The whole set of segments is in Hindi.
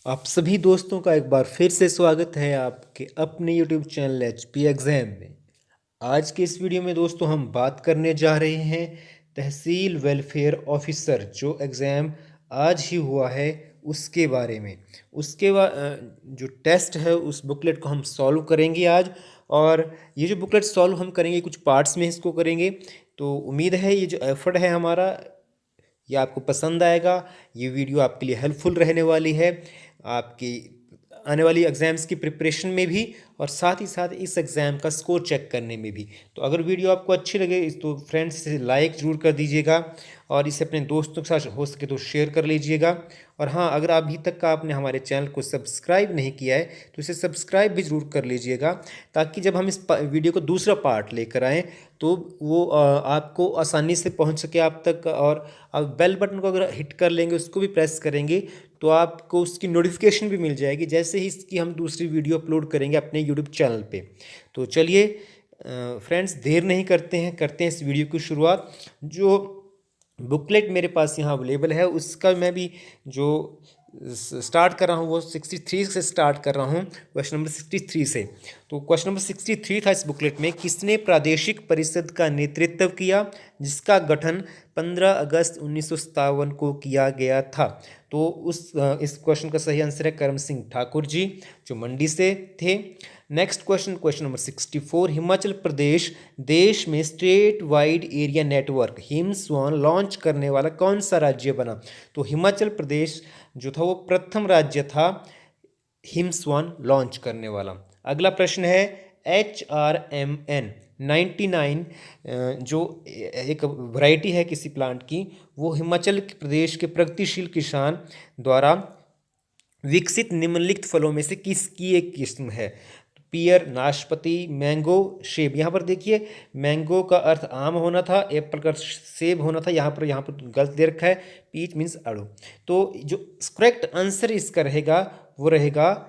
आप सभी दोस्तों का एक बार फिर से स्वागत है आपके अपने यूट्यूब चैनल एचपी एग्ज़ाम में। आज के इस वीडियो में दोस्तों हम बात करने जा रहे हैं तहसील वेलफेयर ऑफिसर जो एग्ज़ाम आज ही हुआ है उसके बारे में। जो टेस्ट है उस बुकलेट को हम सॉल्व करेंगे आज। और ये जो बुकलेट सॉल्व हम करेंगे कुछ पार्ट्स में इसको करेंगे, तो उम्मीद है ये जो एफर्ट है हमारा ये आपको पसंद आएगा। ये वीडियो आपके लिए हेल्पफुल रहने वाली है आपकी आने वाली एग्ज़ाम्स की प्रिपरेशन में भी, और साथ ही साथ इस एग्ज़ाम का स्कोर चेक करने में भी। तो अगर वीडियो आपको अच्छी लगे तो फ्रेंड्स इसे लाइक ज़रूर कर दीजिएगा और इसे अपने दोस्तों के साथ हो सके तो शेयर कर लीजिएगा। और हाँ, अगर अभी तक आपने हमारे चैनल को सब्सक्राइब नहीं किया है तो इसे सब्सक्राइब भी ज़रूर कर लीजिएगा, ताकि जब हम इस वीडियो को दूसरा पार्ट लेकर आएँ तो वो आपको आसानी से पहुंच सके आप तक। और आप बेल बटन को अगर हिट कर लेंगे, उसको भी प्रेस करेंगे, तो आपको उसकी नोटिफिकेशन भी मिल जाएगी जैसे ही इसकी हम दूसरी वीडियो अपलोड करेंगे अपने यूट्यूब चैनल पे। तो चलिए फ्रेंड्स, देर नहीं करते हैं, करते हैं इस वीडियो की शुरुआत। जो बुकलेट मेरे पास यहाँ अवेलेबल है उसका मैं भी जो स्टार्ट कर रहा हूँ वो 63 से स्टार्ट कर रहा हूँ, क्वेश्चन नंबर 63 से। तो क्वेश्चन नंबर 63 था इस बुकलेट में, किसने प्रादेशिक परिषद का नेतृत्व किया जिसका गठन 15 अगस्त 1957 को किया गया था। तो इस क्वेश्चन का सही आंसर है करम सिंह ठाकुर जी, जो मंडी से थे। Next question, question number 64, Himachal Pradesh देश में state wide area network Him Swan launch करने वाला कौन सा राज्य बना। तो हिमाचल प्रदेश जो था वो प्रथम राज्य था हिम स्वान लॉन्च करने वाला। अगला प्रश्न है HRMN 99 जो एक वैरायटी है किसी प्लांट की, वो हिमाचल प्रदेश के प्रगतिशील किसान द्वारा विकसित निम्नलिखित फलों में से किसकी एक किस्म है। पियर, नाशपाती, मैंगो, सेब। यहाँ पर देखिए मैंगो का अर्थ आम होना था, एप्पल का अर्थ सेब होना था, यहाँ पर गलत दे रखा है, पीच मीन्स आड़ू। तो जो करेक्ट आंसर इसका रहेगा वो रहेगा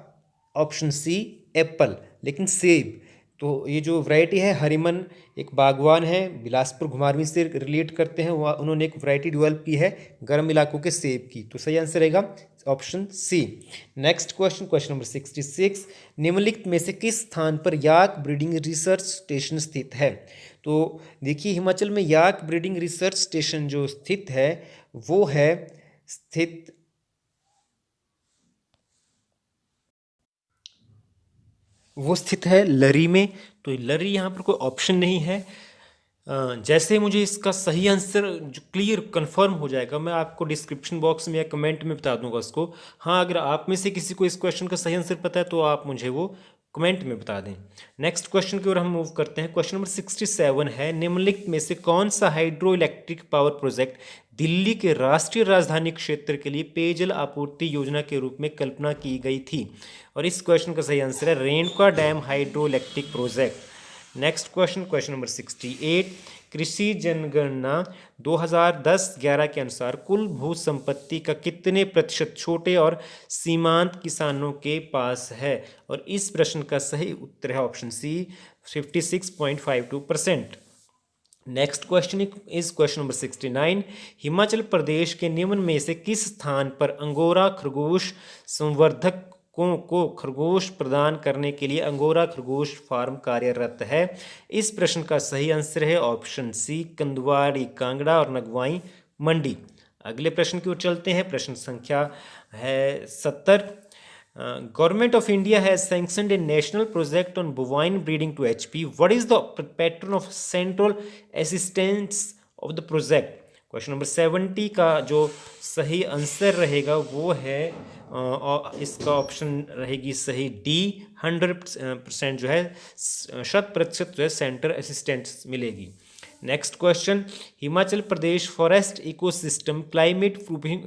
ऑप्शन सी, एप्पल, लेकिन सेब। तो ये जो वैरायटी है, हरिमन एक बागवान है बिलासपुर घुमारवीं से रिलेट करते हैं, वह उन्होंने एक वैरायटी डेवलप की है गर्म इलाकों के सेब की। तो सही आंसर रहेगा option C. Next question, question number 66, निम्नलिखित में से किस स्थान पर याक ब्रीडिंग रिसर्च स्टेशन स्थित है। तो देखिए हिमाचल में याक ब्रीडिंग रिसर्च स्टेशन जो स्थित है वो है स्थित है लरी में। तो लरी यहाँ पर कोई ऑप्शन नहीं है। जैसे ही मुझे इसका सही आंसर जो क्लियर कंफर्म हो जाएगा, मैं आपको डिस्क्रिप्शन बॉक्स में या कमेंट में बता दूंगा उसको। हाँ, अगर आप में से किसी को इस क्वेश्चन का सही आंसर पता है तो आप मुझे वो कमेंट में बता दें। नेक्स्ट क्वेश्चन की ओर हम मूव करते हैं। क्वेश्चन नंबर 67 है, निम्नलिखित में से कौन सा hydro electric power project Delhi के राष्ट्रीय राजधानी क्षेत्र के लिए पेयजल आपूर्ति योजना के रूप में कल्पना की गई थी। और इस क्वेश्चन का सही आंसर है Renuka dam hydro electric project. Next question, question number 68, कृषि जनगणना 2010-11 के अनुसार कुल भू संपत्ति का कितने प्रतिशत छोटे और सीमांत किसानों के पास है। और इस प्रश्न का सही उत्तर है option C, 56.52%। Next question is question number 69, Himachal Pradesh के निम्न में से किस स्थान पर अंगोरा खरगोश संवर्धक को खरगोश प्रदान करने के लिए अंगोरा खरगोश फार्म कार्यरत है। इस प्रश्न का सही आंसर है ऑप्शन सी, कंदवाड़ी कांगड़ा और नगवाई मंडी। अगले प्रश्न की ओर चलते हैं। प्रश्न संख्या है 70, Government of India has sanctioned a national project on bovine breeding to HP. What is the pattern of central assistance of the project? Question number 70 का जो सही आंसर रहेगा वो है इसका ऑप्शन रहेगी सही डी, 100% जो है 100% जो है सेंटर असिस्टेंस मिलेगी। Next question, Himachal Pradesh forest ecosystem climate proofing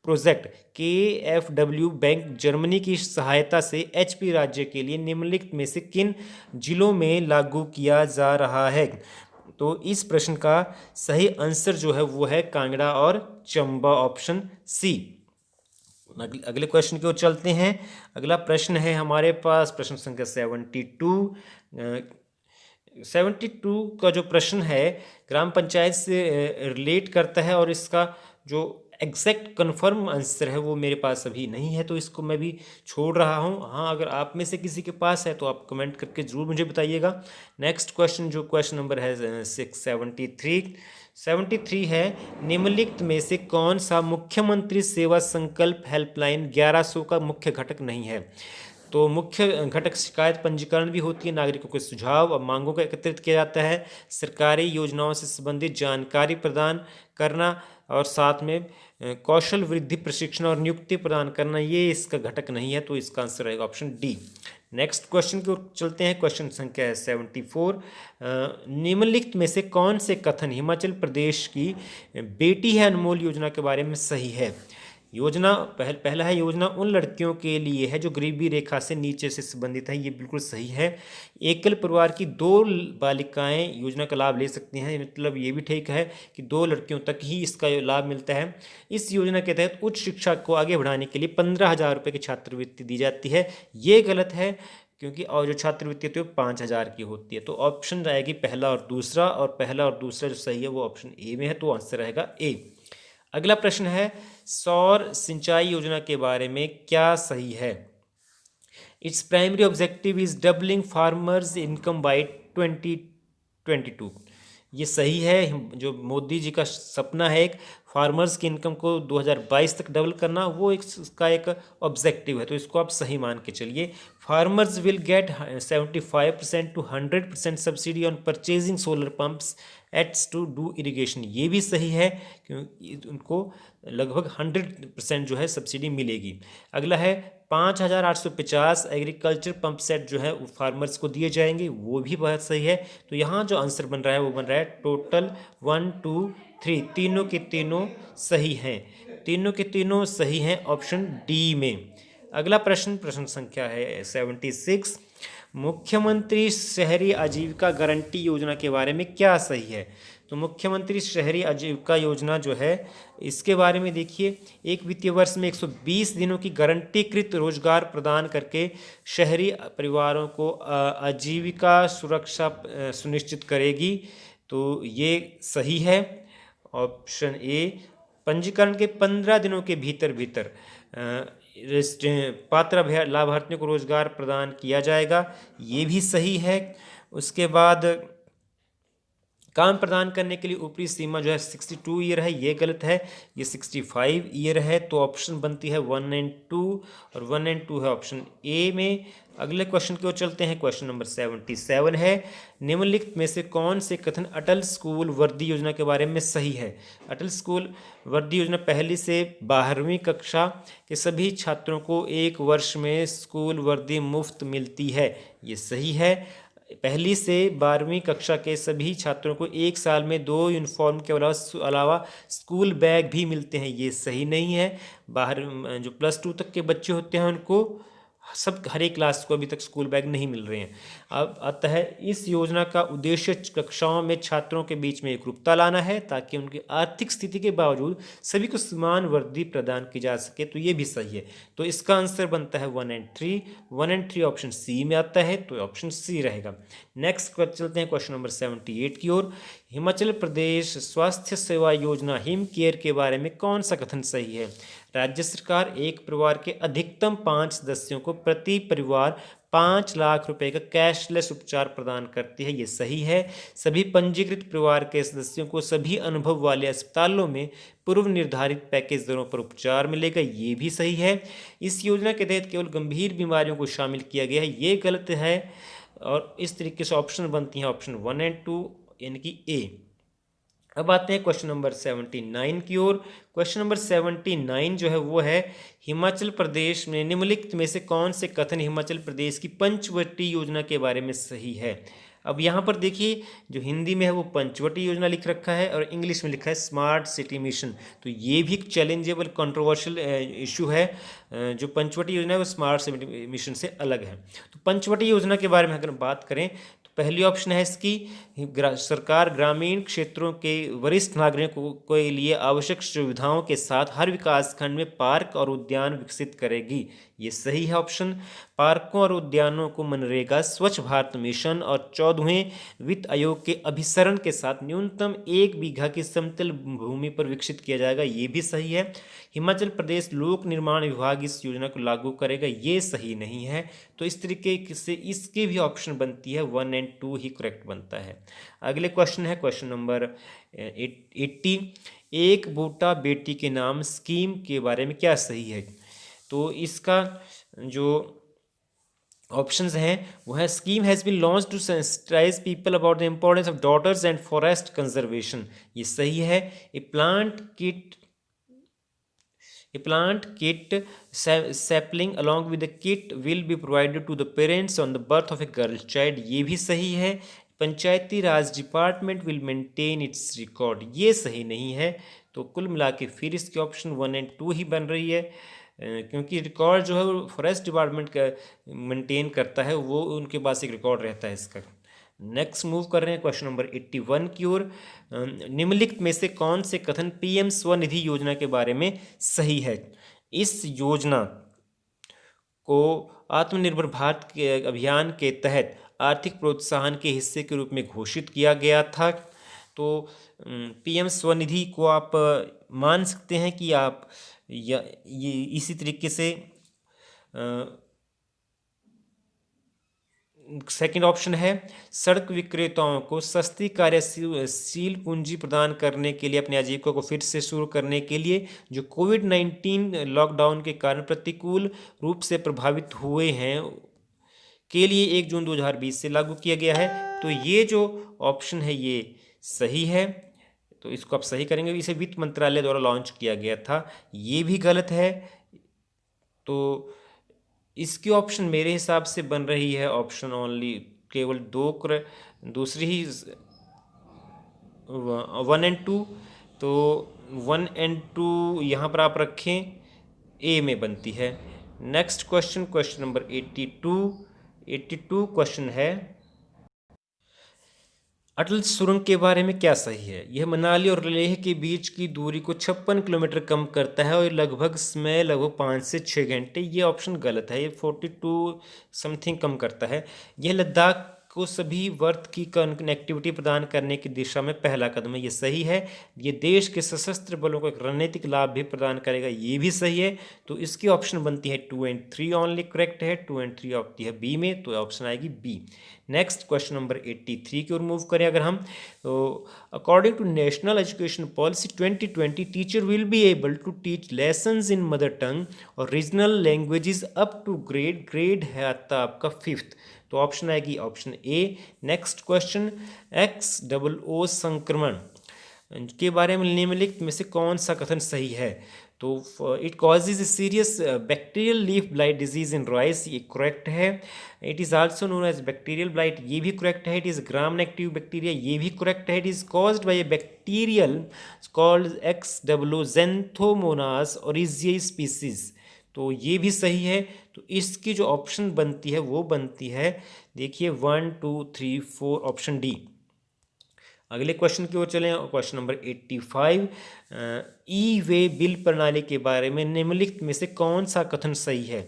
project KFW bank Germany की सहायता से HP राज्य के लिए निम्नलिखित में से किन जिलों में लागू किया जा रहा है। तो इस प्रश्न का सही आंसर जो है वो है कांगड़ा और चंबा, ऑप्शन सी। अगले क्वेश्चन की ओर चलते हैं। अगला प्रश्न है हमारे पास प्रश्न संख्या 72 का जो प्रश्न है ग्राम पंचायत से रिलेट करता है, और इसका जो एग्जैक्ट कन्फर्म आंसर है वो मेरे पास अभी नहीं है, तो इसको मैं भी छोड़ रहा हूँ। हाँ, अगर आप में से किसी के पास है तो आप कमेंट करके ज़रूर मुझे बताइएगा। नेक्स्ट क्वेश्चन, जो क्वेश्चन नंबर है 673 है, निम्नलिखित में से कौन सा मुख्यमंत्री सेवा संकल्प हेल्पलाइन 1100 का मुख्य घटक नहीं है? तो मुख्य घटक शिकायत पंजीकरण भी होती है, नागरिकों के सुझाव और मांगों को एकत्रित किया जाता है, सरकारी योजनाओं से संबंधित जानकारी प्रदान करना, और साथ में कौशल वृद्धि प्रशिक्षण और नियुक्ति प्रदान करना, ये इसका घटक नहीं है। तो इसका आंसर रहेगा ऑप्शन डी। नेक्स्ट क्वेश्चन की ओर चलते हैं। क्वेश्चन संख्या है 74। निम्नलिखित में से कौन से कथन हिमाचल प्रदेश की बेटी है अनमोल योजना के बारे में सही है? योजना पहला है, योजना उन लड़कियों के लिए है जो गरीबी रेखा से नीचे से संबंधित है, ये बिल्कुल सही है। एकल परिवार की 2 बालिकाएं योजना का लाभ ले सकती हैं, मतलब ये भी ठीक है कि 2 लड़कियों तक ही इसका लाभ मिलता है। इस योजना के तहत उच्च शिक्षा को आगे बढ़ाने के लिए 15,000 रुपये की छात्रवृत्ति दी जाती है, ये गलत है, क्योंकि और जो छात्रवृत्ति होती है वो 5,000 की होती है। तो ऑप्शन रहेगी पहला और दूसरा, और पहला और दूसरा जो सही है वो ऑप्शन ए में है, तो आंसर रहेगा ए। अगला प्रश्न है, सौर सिंचाई योजना के बारे में क्या सही है? Its primary objective is doubling farmers income by 2022। ये सही है। जो मोदी जी का सपना है एक फार्मर्स की इनकम को 2022 तक डबल करना, वो इसका एक ऑब्जेक्टिव है, तो इसको आप सही मान के चलिए। Farmers will get 75% to 100% subsidy on purchasing solar pumps its to do irrigation, ये भी सही है, क्योंकि उनको लगभग 100% जो है सब्सिडी मिलेगी। अगला है 5,850 एग्रीकल्चर पंप सेट जो है वो फार्मर्स को दिए जाएंगे, वो भी बहुत सही है। तो यहाँ जो आंसर बन रहा है वो बन रहा है टोटल 1 2 3, तीनों के तीनों सही हैं, तीनों के तीनों सही हैं ऑप्शन डी में। अगला प्रश्न, प्रश्न संख्या है 76। मुख्यमंत्री शहरी आजीविका गारंटी योजना के बारे में क्या सही है? तो मुख्यमंत्री शहरी आजीविका योजना जो है, इसके बारे में देखिए, एक वित्तीय वर्ष में 120 दिनों की गारंटीकृत रोजगार प्रदान करके शहरी परिवारों को आजीविका सुरक्षा सुनिश्चित करेगी, तो ये सही है ऑप्शन ए। पंजीकरण के 15 दिनों के भीतर पात्र लाभार्थियों को रोजगार प्रदान किया जाएगा, ये भी सही है। उसके बाद काम प्रदान करने के लिए ऊपरी सीमा जो है 62 ईयर है, ये गलत है, ये 65 ईयर है, तो ऑप्शन बनती है 1 एंड 2, और 1 एंड 2 है ऑप्शन ए में। अगले क्वेश्चन की ओर चलते हैं। क्वेश्चन नंबर 77 है, निम्नलिखित में से कौन से कथन अटल स्कूल वर्दी योजना के बारे में सही है? अटल स्कूल वर्दी योजना पहली से 12वीं कक्षा के सभी छात्रों को 1 वर्ष में स्कूल वर्दी मुफ्त मिलती है, ये सही है। पहली से 12वीं कक्षा के सभी छात्रों को 1 साल में 2 यूनिफॉर्म के अलावा स्कूल बैग भी मिलते हैं, ये सही नहीं है। बाहर जो +2 तक के बच्चे होते हैं उनको हर एक क्लास को अभी तक स्कूल बैग नहीं मिल रहे हैं। अब आता है, इस योजना का उद्देश्य कक्षाओं में छात्रों के बीच में एकरूपता लाना है, ताकि उनकी आर्थिक स्थिति के बावजूद सभी को समान वर्दी प्रदान की जा सके, तो ये भी सही है। तो इसका आंसर बनता है 1 एंड 3। 1 एंड 3 ऑप्शन सी में आता है, तो ऑप्शन सी रहेगा। नेक्स्ट चलते हैं क्वेश्चन नंबर 78 की ओर। हिमाचल प्रदेश स्वास्थ्य सेवा योजना हिम केयर के बारे में कौन सा कथन सही है? राज्य सरकार एक परिवार के अधिकतम 5 सदस्यों को प्रति परिवार 5 लाख रुपए का कैशलेस उपचार प्रदान करती है, ये सही है। सभी पंजीकृत परिवार के सदस्यों को सभी अनुभव वाले अस्पतालों में पूर्व निर्धारित पैकेज दरों पर उपचार मिलेगा, ये भी सही है। इस योजना के तहत केवल गंभीर बीमारियों को शामिल किया गया है, ये गलत है। और इस तरीके से ऑप्शन बनती हैं ऑप्शन 1 एंड 2 यानी कि ए। अब आते हैं क्वेश्चन नंबर 79 की ओर। क्वेश्चन नंबर 79 जो है वो है, हिमाचल प्रदेश में निम्नलिखित में से कौन से कथन हिमाचल प्रदेश की पंचवटी योजना के बारे में सही है? अब यहाँ पर देखिए, जो हिंदी में है वो पंचवटी योजना लिख रखा है और इंग्लिश में लिखा है स्मार्ट सिटी मिशन, तो ये भी एक चैलेंजेबल कंट्रोवर्शियल इशू है। जो पंचवटी योजना है वो स्मार्ट सिटी मिशन से अलग है। तो पंचवटी योजना के बारे में अगर बात करें, पहली ऑप्शन है इसकी, सरकार ग्रामीण क्षेत्रों के वरिष्ठ नागरिकों के लिए आवश्यक सुविधाओं के साथ हर विकास खंड में पार्क और उद्यान विकसित करेगी, ये सही है ऑप्शन। पार्कों और उद्यानों को मनरेगा, स्वच्छ भारत मिशन और 14वें वित्त आयोग के अभिसरण के साथ न्यूनतम 1 बीघा की समतल भूमि पर विकसित किया जाएगा, ये भी सही है। हिमाचल प्रदेश लोक निर्माण विभाग इस योजना को लागू करेगा, ये सही नहीं है। तो इस तरीके से इसके भी ऑप्शन बनती है 1 और 2 ही करेक्ट बनता है। अगले क्वेश्चन है क्वेश्चन नंबर 80। एक बूटा बेटी के नाम स्कीम के बारे में क्या सही है? तो इसका जो ऑप्शंस हैं वो है, scheme has been launch to sensitise people about the importance of daughters and forest conservation, ये सही है। ए plant kit sapling along with the kit will be provided to the parents on the birth of a girl child, ये भी सही है। Panchayati Raj department will maintain its record, ये सही नहीं है। तो कुल मिला के फिर इसके ऑप्शन 1 और 2 ही बन रही है, क्योंकि रिकॉर्ड जो है वो फॉरेस्ट डिपार्टमेंट का मेंटेन करता है, वो उनके पास एक रिकॉर्ड रहता है इसका। नेक्स्ट मूव कर रहे हैं क्वेश्चन नंबर 81 की ओर। निम्नलिखित में से कौन से कथन पीएम स्वनिधि योजना के बारे में सही है? इस योजना को आत्मनिर्भर भारत के अभियान के तहत आर्थिक प्रोत्साहन के हिस्से के रूप में घोषित किया गया था। तो पीएम स्वनिधि को आप मान सकते हैं कि आप ये इसी तरीके से सेकंड ऑप्शन है, सड़क विक्रेताओं को सस्ती कार्यशील पूंजी प्रदान करने के लिए अपने आजीविका को फिर से शुरू करने के लिए जो कोविड-19 लॉकडाउन के कारण प्रतिकूल रूप से प्रभावित हुए हैं के लिए 1 जून 2020 से लागू किया गया है। तो ये जो ऑप्शन है ये सही है, तो इसको आप सही करेंगे। इसे वित्त मंत्रालय द्वारा लॉन्च किया गया था, ये भी गलत है। तो इसकी ऑप्शन मेरे हिसाब से बन रही है ऑप्शन ओनली, केवल दूसरी ही 1 और 2। तो 1 और 2 यहाँ पर आप रखें, ए में बनती है। Next question, question number 82 question है, अटल सुरंग के बारे में क्या सही है? यह मनाली और लेह के बीच की दूरी को 56 किलोमीटर कम करता है और लगभग 5 से 6 घंटे। ये ऑप्शन गलत है, ये 42 समथिंग कम करता है। यह लद्दाख को सभी वर्ग की कनेक्टिविटी प्रदान करने की दिशा में पहला कदम है, ये सही है। ये देश के सशस्त्र बलों को एक रणनीतिक लाभ भी प्रदान करेगा, ये भी सही है। तो इसकी ऑप्शन बनती है 2 और 3 ओनली करेक्ट है, 2 और 3 आती है बी में, तो ऑप्शन आएगी बी। नेक्स्ट क्वेश्चन नंबर 83 की ओर मूव करें अगर हम, तो according to national education policy 2020 teacher will be able to teach lessons in mother tongue और regional languages up to grade है आपका 5th, तो ऑप्शन आएगी option A. Next question, XOO संक्रमण के बारे में निम्नलिखित में से कौन सा कथन सही है? तो it causes a serious bacterial leaf blight disease in rice, ये करेक्ट है। It is also known as bacterial blight, ये भी करेक्ट है। It is gram negative bacteria, ये भी करेक्ट है। It is caused by a bacterial called XOO Xanthomonas oryzae species, तो ये भी सही है। तो इसकी जो ऑप्शन बनती है वो बनती है, देखिए 1 2 3 4 ऑप्शन डी। अगले क्वेश्चन की ओर चलें, क्वेश्चन नंबर 85, ई वे बिल प्रणाली के बारे में निम्नलिखित में से कौन सा कथन सही है?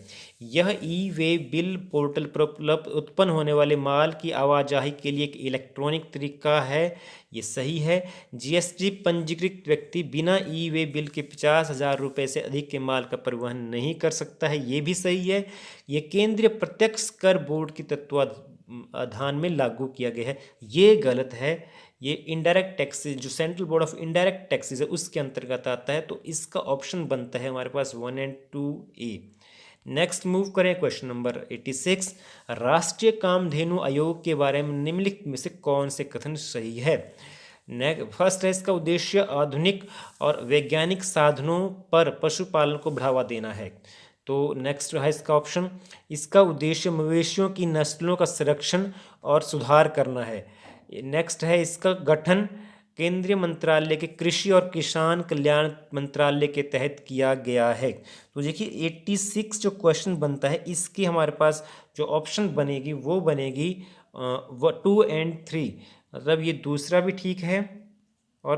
यह ई वे बिल पोर्टल पर उपलब्ध उत्पन्न होने वाले माल की आवाजाही के लिए एक इलेक्ट्रॉनिक तरीका है, ये सही है। जीएसटी पंजीकृत व्यक्ति बिना ई वे बिल के 50,000 रुपये से अधिक के माल का परिवहन नहीं कर सकता है, ये भी सही है। ये केंद्रीय प्रत्यक्ष कर बोर्ड की तत्वाधान में लागू किया गया है, ये गलत है। ये इनडायरेक्ट टैक्सेस, जो central board of indirect taxes है उसके अंतर्गत आता है, तो इसका ऑप्शन बनता है हमारे पास 1 और 2 ए। नेक्स्ट मूव करें क्वेश्चन नंबर 86, राष्ट्रीय कामधेनु आयोग के बारे में निम्नलिखित में से कौन से कथन सही है? फर्स्ट है, इसका उद्देश्य आधुनिक और वैज्ञानिक साधनों पर पशुपालन को बढ़ावा देना है। तो नेक्स्ट है इसका ऑप्शन, इसका उद्देश्य मवेशियों की नस्लों का संरक्षण और सुधार करना है। नेक्स्ट है, इसका गठन केंद्रीय मंत्रालय के कृषि और किसान कल्याण मंत्रालय के तहत किया गया है। तो देखिए 86 जो क्वेश्चन बनता है, इसकी हमारे पास जो ऑप्शन बनेगी वो बनेगी 2 और 3, मतलब ये दूसरा भी ठीक है और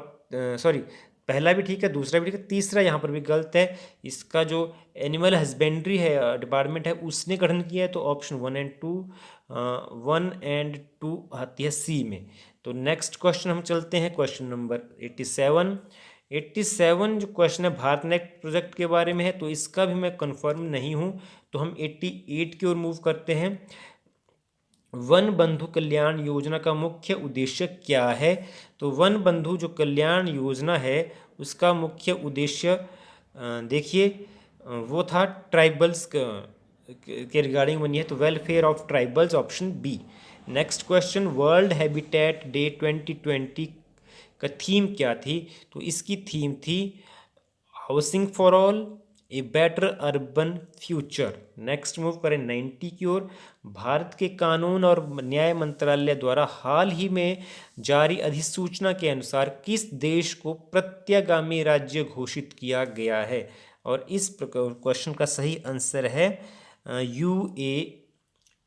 पहला भी ठीक है, दूसरा भी ठीक है, तीसरा यहाँ पर भी गलत है। इसका जो एनिमल हस्बेंड्री है डिपार्टमेंट है उसने गठन किया है, तो ऑप्शन 1 एंड 2 आती है सी में। तो नेक्स्ट क्वेश्चन हम चलते हैं, क्वेश्चन नंबर 87। 87 जो क्वेश्चन है भारत नेट प्रोजेक्ट के बारे में है, तो इसका भी मैं कंफर्म नहीं हूँ, तो हम 88 की ओर मूव करते हैं। वन बंधु कल्याण योजना का मुख्य उद्देश्य क्या है? तो वन बंधु जो कल्याण योजना है उसका मुख्य उद्देश्य देखिए वो था ट्राइबल्स के रिगार्डिंग बनी है, तो welfare of tribals, option B. Next question, world habitat day 2020 का थीम क्या थी? तो इसकी थीम थी housing for all, a better urban future. Next move करें 90 की ओर। भारत के कानून और न्याय मंत्रालय द्वारा हाल ही में जारी अधिसूचना के अनुसार किस देश को प्रत्यागामी राज्य घोषित किया गया है? और इस क्वेश्चन का सही आंसर है यूएई,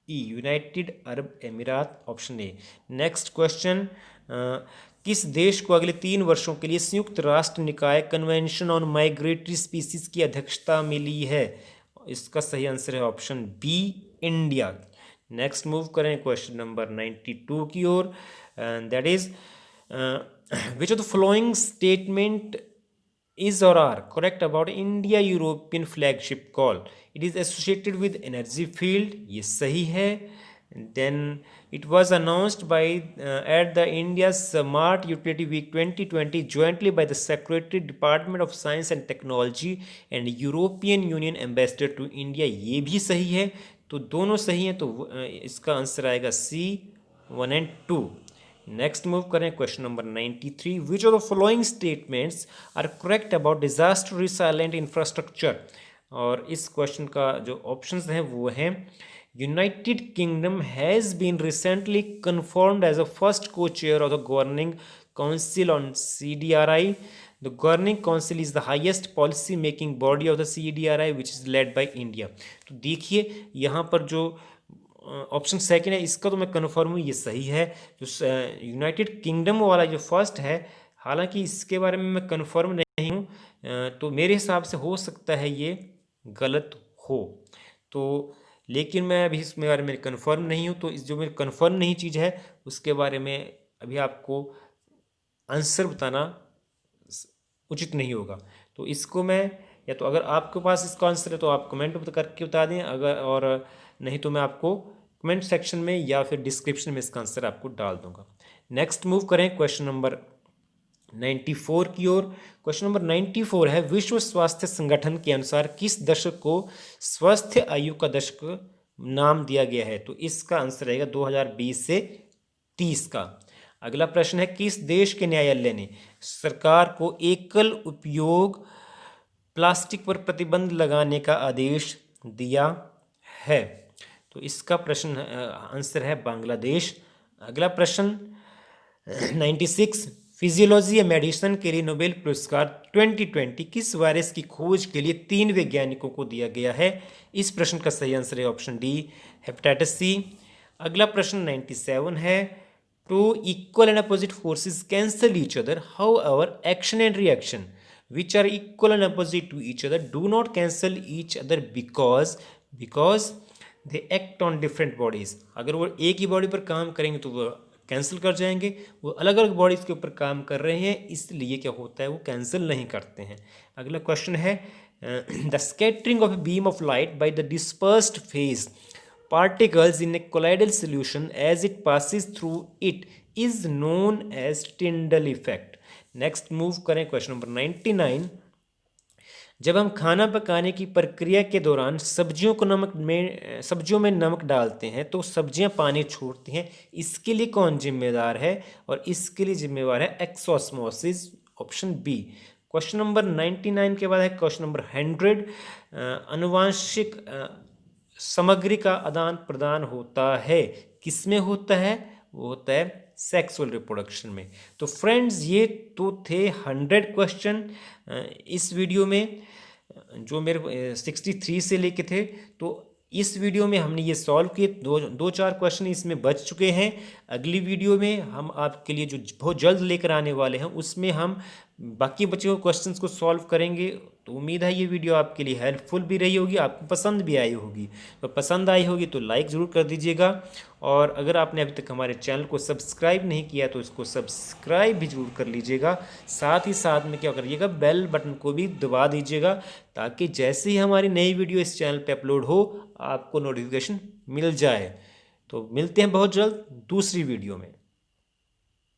यूनाइटेड अरब अमीरात, ऑप्शन ए। नेक्स्ट क्वेश्चन, किस देश को अगले 3 वर्षों के लिए संयुक्त राष्ट्र निकाय कन्वेंशन ऑन माइग्रेटरी स्पीसीज की अध्यक्षता मिली है? इसका सही आंसर है option B, India. Next move करें क्वेश्चन नंबर 92 की ओर, that is which of the following statement is or are correct about India European flagship call? It is associated with energy field, ये सही है। Then it was announced by at the India's Smart Utility Week 2020 jointly by the Secretary Department of Science and Technology and European Union Ambassador to India, ये भी सही है। तो दोनों सही हैं, तो इसका आंसर आएगा सी, 1 एंड 2। नेक्स्ट मूव करें question number 93, which of the following statements are correct about disaster resilient infrastructure? और इस क्वेश्चन का जो ऑप्शंस हैं वो हैं, United Kingdom has been recently confirmed as a first को chair of the governing council on CDRI. The governing council is the highest policy making body of the CDRI which is led by India. तो देखिए यहाँ पर जो ऑप्शन सेकंड है इसका तो मैं कन्फर्म हूँ, ये सही है। जो यूनाइटेड किंगडम वाला जो फर्स्ट है, हालांकि इसके बारे में मैं कन्फर्म नहीं हूँ, तो मेरे हिसाब से हो सकता है ये गलत हो, तो लेकिन मैं अभी इसमें बारे में कन्फर्म नहीं हूँ, तो इस जो मेरी कन्फर्म नहीं चीज़ है उसके बारे में अभी आपको आंसर बताना उचित नहीं होगा। तो इसको मैं, या तो अगर आपके पास इसका आंसर है तो आप कमेंट करके बता दें, अगर और नहीं तो मैं आपको कमेंट सेक्शन में या फिर डिस्क्रिप्शन में इसका आंसर आपको डाल दूंगा। नेक्स्ट मूव करें क्वेश्चन नंबर 94 की ओर। क्वेश्चन नंबर 94 है, विश्व स्वास्थ्य संगठन के अनुसार किस दशक को स्वस्थ आयु का दशक नाम दिया गया है? तो इसका आंसर रहेगा 2020 से 30 का। अगला प्रश्न है, किस देश के न्यायालय ने सरकार को एकल उपयोग प्लास्टिक पर प्रतिबंध लगाने का आदेश दिया है? तो इसका प्रश्न आंसर है बांग्लादेश। अगला प्रश्न 96, फिजियोलॉजी या मेडिसिन के लिए नोबेल पुरस्कार 2020 किस वायरस की खोज के लिए 3 वैज्ञानिकों को दिया गया है? इस प्रश्न का सही आंसर है ऑप्शन डी, हेपेटाइटिस सी। अगला प्रश्न 97 है, two equal and opposite forces cancel each other, however action and reaction which are equal and opposite to each other do not cancel each other because they act on different bodies. अगर वो एक ही बॉडी पर काम करेंगे तो वो कैंसिल कर जाएंगे, वो अलग अलग बॉडीज के ऊपर काम कर रहे हैं इसलिए क्या होता है वो कैंसिल नहीं करते हैं। अगला क्वेश्चन है, the scattering of a beam of light by the dispersed phase particles in a colloidal solution as it passes through it is known as Tyndall effect. Next move करें क्वेश्चन नंबर 99, जब हम खाना पकाने की प्रक्रिया के दौरान सब्जियों में नमक डालते हैं तो सब्जियां पानी छोड़ती हैं, इसके लिए कौन जिम्मेदार है? और इसके लिए जिम्मेदार है exosmosis, option B. Question number 99 के बाद है क्वेश्चन नंबर 100, आनुवांशिक सामग्री का आदान प्रदान होता है, किसमें होता है? वो होता है सेक्सुअल रिप्रोडक्शन में। तो फ्रेंड्स ये तो थे 100 क्वेश्चन इस वीडियो में जो मेरे 63 से लेके थे, तो इस वीडियो में हमने ये सॉल्व किए, दो चार क्वेश्चन इसमें बच चुके हैं। अगली वीडियो में हम आपके लिए जो बहुत जल्द लेकर आने वाले हैं उसमें हम बाकी बचे हुए क्वेश्चंस को सॉल्व करेंगे। तो उम्मीद है ये वीडियो आपके लिए हेल्पफुल भी रही होगी, आपको पसंद भी आई होगी। तो पसंद आई होगी तो लाइक ज़रूर कर दीजिएगा, और अगर आपने अभी तक हमारे चैनल को सब्सक्राइब नहीं किया तो इसको सब्सक्राइब भी ज़रूर कर लीजिएगा। साथ ही साथ में क्या करिएगा, बेल बटन को भी दबा दीजिएगा, ताकि जैसे ही हमारी नई वीडियो इस चैनल पर अपलोड हो आपको नोटिफिकेशन मिल जाए। तो मिलते हैं बहुत जल्द दूसरी वीडियो में।